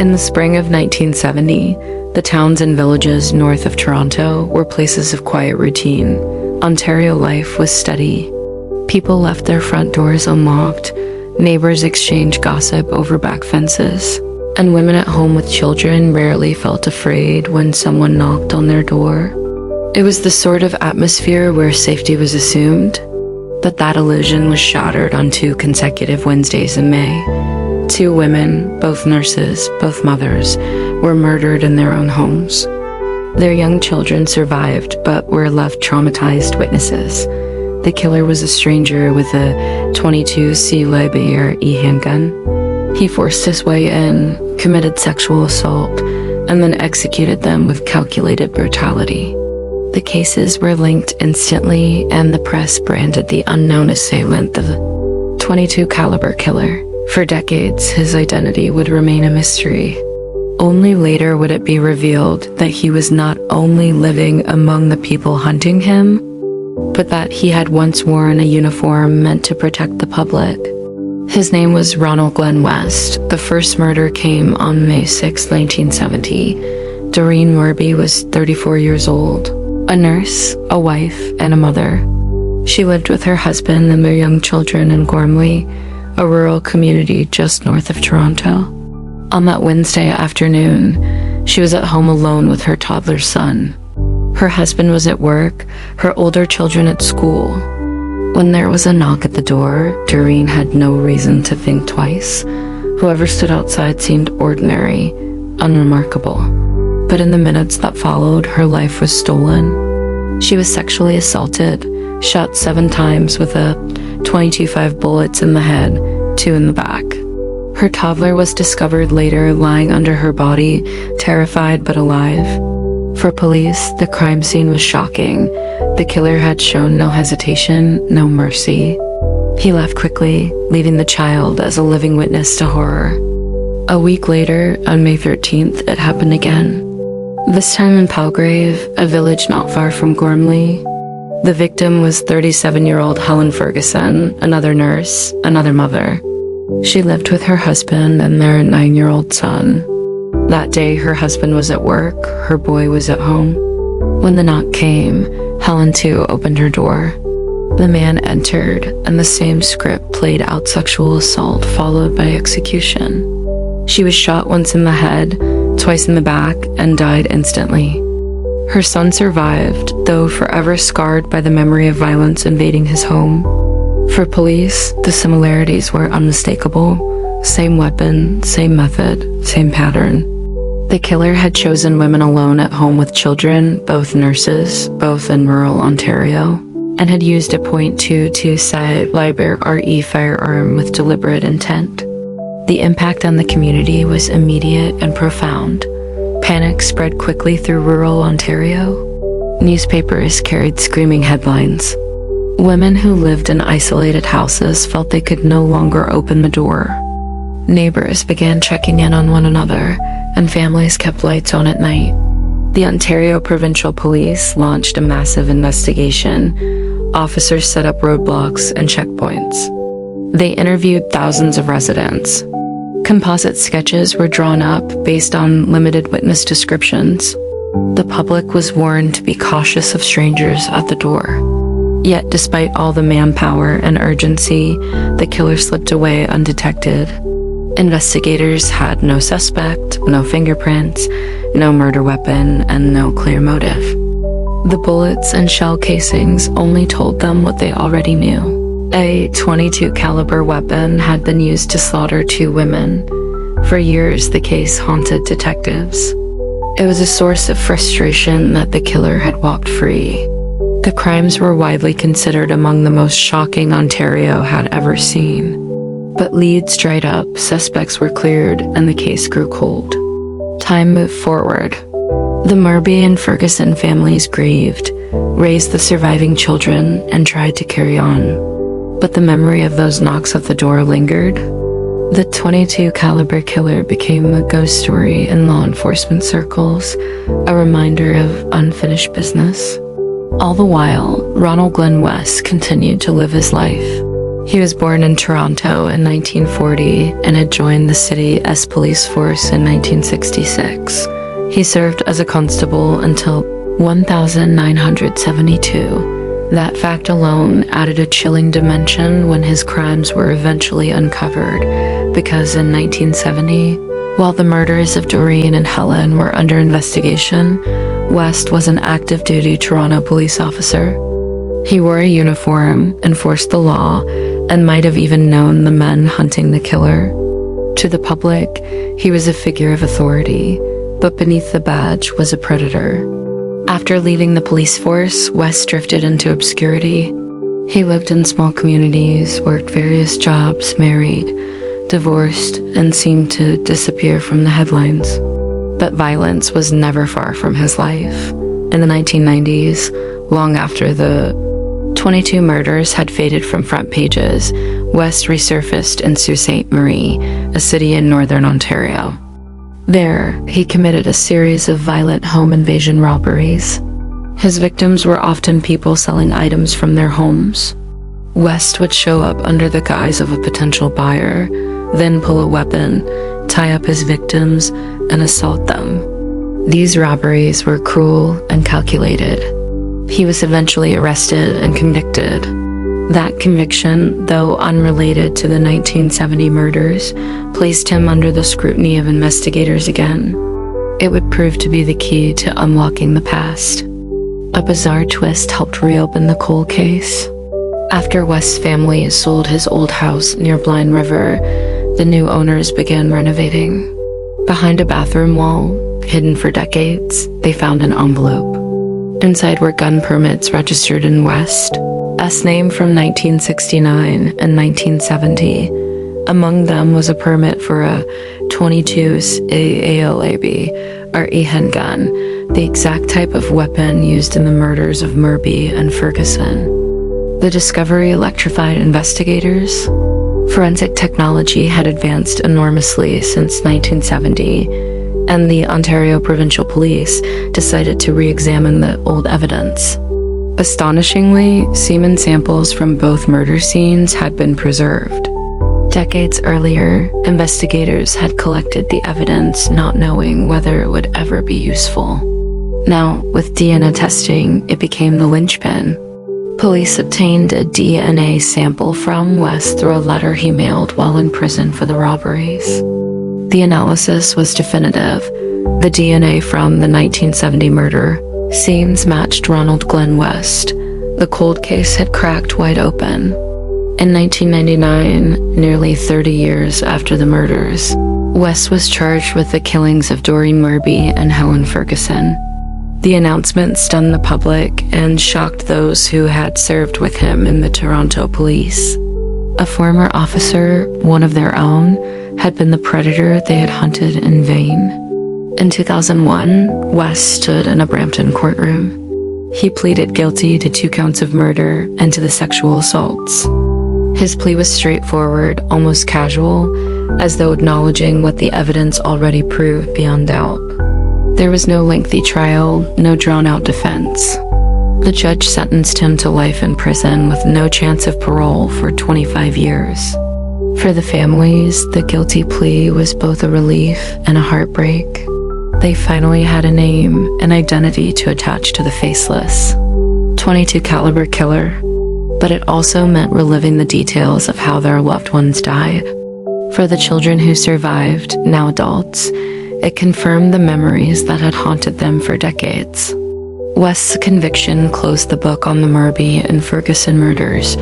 In the spring of 1970, the towns and villages north of Toronto were places of quiet routine. Ontario life was steady. People left their front doors unlocked, neighbors exchanged gossip over back fences, and women at home with children rarely felt afraid when someone knocked on their door. It was the sort of atmosphere where safety was assumed, but that illusion was shattered on 2 consecutive Wednesdays in May. 2 women, both nurses, both mothers, were murdered in their own homes. Their young children survived, but were left traumatized witnesses. The killer was a stranger with a .22 calibre handgun. He forced his way in, committed sexual assault, and then executed them with calculated brutality. The cases were linked instantly, and the press branded the unknown assailant the .22 caliber killer. For decades, his identity would remain a mystery. Only later would it be revealed that he was not only living among the people hunting him, but that he had once worn a uniform meant to protect the public. His name was Ronald Glenn West. The first murder came on May 6, 1970. Doreen Moorby was 34 years old, a nurse, a wife, and a mother. She lived with her husband and their young children in Gormley, a rural community just north of Toronto. On that Wednesday afternoon, she was at home alone with her toddler son. Her husband was at work, her older children at school. When there was a knock at the door, Doreen had no reason to think twice. Whoever stood outside seemed ordinary, unremarkable. But in the minutes that followed, her life was stolen. She was sexually assaulted, shot 7 times with a .22 bullets in the head, 2 in the back. Her toddler was discovered later lying under her body, terrified but alive. For police, the crime scene was shocking. The killer had shown no hesitation, no mercy. He left quickly, leaving the child as a living witness to horror. A week later, on May 13th, it happened again. This time in Palgrave, a village not far from Gormley. The victim was 37-year-old Helen Ferguson, another nurse, another mother. She lived with her husband and their 9-year-old son. That day, her husband was at work, her boy was at home. When the knock came, Helen too opened her door. The man entered, and the same script played out: sexual assault followed by execution. She was shot once in the head, twice in the back, and died instantly. Her son survived, though forever scarred by the memory of violence invading his home. For police, the similarities were unmistakable. Same weapon, same method, same pattern. The killer had chosen women alone at home with children, both nurses, both in rural Ontario, and had used a .22 calibre RE firearm with deliberate intent. The impact on the community was immediate and profound. Panic spread quickly through rural Ontario. Newspapers carried screaming headlines. Women who lived in isolated houses felt they could no longer open the door. Neighbors began checking in on one another, and families kept lights on at night. The Ontario Provincial Police launched a massive investigation. Officers set up roadblocks and checkpoints. They interviewed thousands of residents. Composite sketches were drawn up based on limited witness descriptions. The public was warned to be cautious of strangers at the door. Yet, despite all the manpower and urgency, the killer slipped away undetected. Investigators had no suspect, no fingerprints, no murder weapon, and no clear motive. The bullets and shell casings only told them what they already knew. A .22 caliber weapon had been used to slaughter 2 women. For years, the case haunted detectives. It was a source of frustration that the killer had walked free. The crimes were widely considered among the most shocking Ontario had ever seen. But leads dried up, suspects were cleared, and the case grew cold. Time moved forward. The Moorby and Ferguson families grieved, raised the surviving children, and tried to carry on. But the memory of those knocks at the door lingered. The .22 caliber killer became a ghost story in law enforcement circles, a reminder of unfinished business. All the while, Ronald Glenn West continued to live his life. He was born in Toronto in 1940 and had joined the city S police force in 1966. He served as a constable until 1972. That fact alone added a chilling dimension when his crimes were eventually uncovered, because in 1970, while the murders of Doreen and Helen were under investigation, West was an active duty Toronto police officer. He wore a uniform, enforced the law, and might have even known the men hunting the killer. To the public, he was a figure of authority, but beneath the badge was a predator. After leaving the police force, West drifted into obscurity. He lived in small communities, worked various jobs, married, divorced, and seemed to disappear from the headlines. But violence was never far from his life. In the 1990s, long after the 22 murders had faded from front pages, West resurfaced in Sault Ste. Marie, a city in northern Ontario. There, he committed a series of violent home invasion robberies. His victims were often people selling items from their homes. West would show up under the guise of a potential buyer, then pull a weapon, tie up his victims, and assault them. These robberies were cruel and calculated. He was eventually arrested and convicted. That conviction, though unrelated to the 1970 murders, placed him under the scrutiny of investigators again. It would prove to be the key to unlocking the past. A bizarre twist helped reopen the cold case. After West's family sold his old house near Blind River, the new owners began renovating. Behind a bathroom wall, hidden for decades, they found an envelope. Inside were gun permits registered in West's name from 1969 and 1970. Among them was a permit for a .22 AALAB, or a handgun, the exact type of weapon used in the murders of Moorby and Ferguson. The discovery electrified investigators. Forensic technology had advanced enormously since 1970, and the Ontario Provincial Police decided to re-examine the old evidence. Astonishingly, semen samples from both murder scenes had been preserved. Decades earlier, investigators had collected the evidence, not knowing whether it would ever be useful. Now, with DNA testing, it became the linchpin. Police obtained a DNA sample from West through a letter he mailed while in prison for the robberies. The analysis was definitive. The DNA from the 1970 murder scenes matched Ronald Glenn West. The cold case had cracked wide open. In 1999, nearly 30 years after the murders, West was charged with the killings of Doreen Moorby and Helen Ferguson. The announcement stunned the public and shocked those who had served with him in the Toronto police. A former officer, one of their own, had been the predator they had hunted in vain. In 2001, West stood in a Brampton courtroom. He pleaded guilty to 2 counts of murder and to the sexual assaults. His plea was straightforward, almost casual, as though acknowledging what the evidence already proved beyond doubt. There was no lengthy trial, no drawn-out defense. The judge sentenced him to life in prison with no chance of parole for 25 years. For the families, the guilty plea was both a relief and a heartbreak. They finally had a name, an identity to attach to the faceless. 22 caliber killer. But it also meant reliving the details of how their loved ones died. For the children who survived, now adults, it confirmed the memories that had haunted them for decades. West's conviction closed the book on the Moorby and Ferguson murders,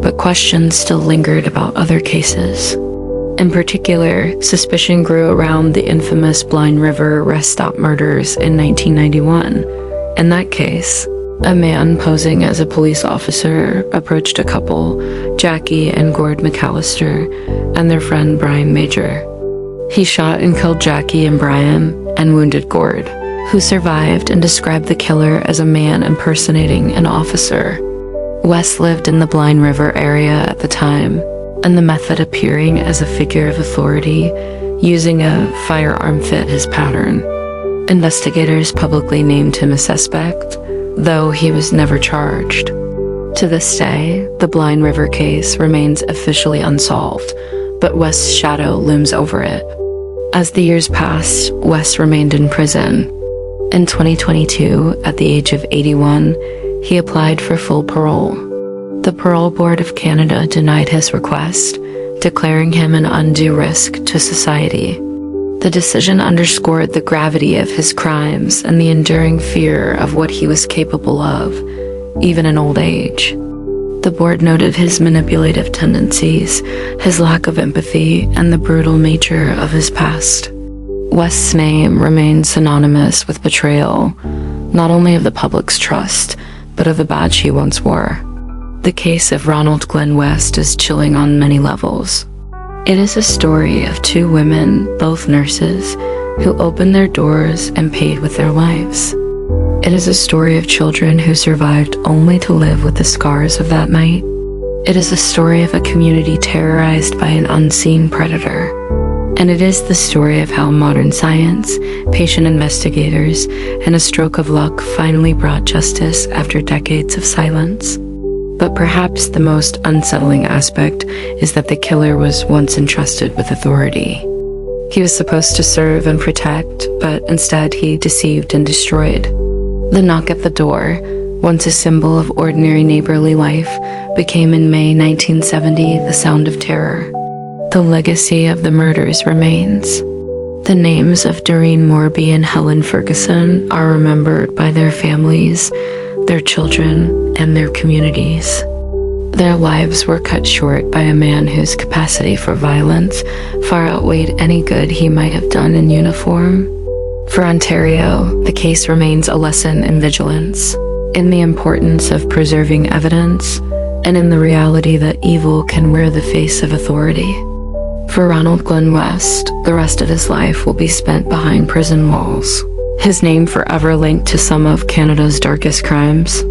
but questions still lingered about other cases. In particular, suspicion grew around the infamous Blind River rest stop murders in 1991. In that case, a man posing as a police officer approached a couple, Jackie and Gord McAllister, and their friend Brian Major. He shot and killed Jackie and Brian and wounded Gord, who survived, and described the killer as a man impersonating an officer. West lived in the Blind River area at the time, and the method appearing as a figure of authority, using a firearm fit his pattern. Investigators publicly named him a suspect, though he was never charged. To this day, the Blind River case remains officially unsolved, but West's shadow looms over it. As the years passed, West remained in prison. In 2022, at the age of 81, he applied for full parole. The Parole Board of Canada denied his request, declaring him an undue risk to society. The decision underscored the gravity of his crimes and the enduring fear of what he was capable of, even in old age. The board noted his manipulative tendencies, his lack of empathy, and the brutal nature of his past. West's name remains synonymous with betrayal, not only of the public's trust, but of the badge he once wore. The case of Ronald Glenn West is chilling on many levels. It is a story of two women, both nurses, who opened their doors and paid with their lives. It is a story of children who survived only to live with the scars of that night. It is a story of a community terrorized by an unseen predator. And it is the story of how modern science, patient investigators, and a stroke of luck finally brought justice after decades of silence. But perhaps the most unsettling aspect is that the killer was once entrusted with authority. He was supposed to serve and protect, but instead he deceived and destroyed. The knock at the door, once a symbol of ordinary neighborly life, became in May 1970 the sound of terror. The legacy of the murders remains. The names of Doreen Moorby and Helen Ferguson are remembered by their families, their children, and their communities. Their lives were cut short by a man whose capacity for violence far outweighed any good he might have done in uniform. For Ontario, the case remains a lesson in vigilance, in the importance of preserving evidence, and in the reality that evil can wear the face of authority. For Ronald Glenn West, the rest of his life will be spent behind prison walls, his name forever linked to some of Canada's darkest crimes.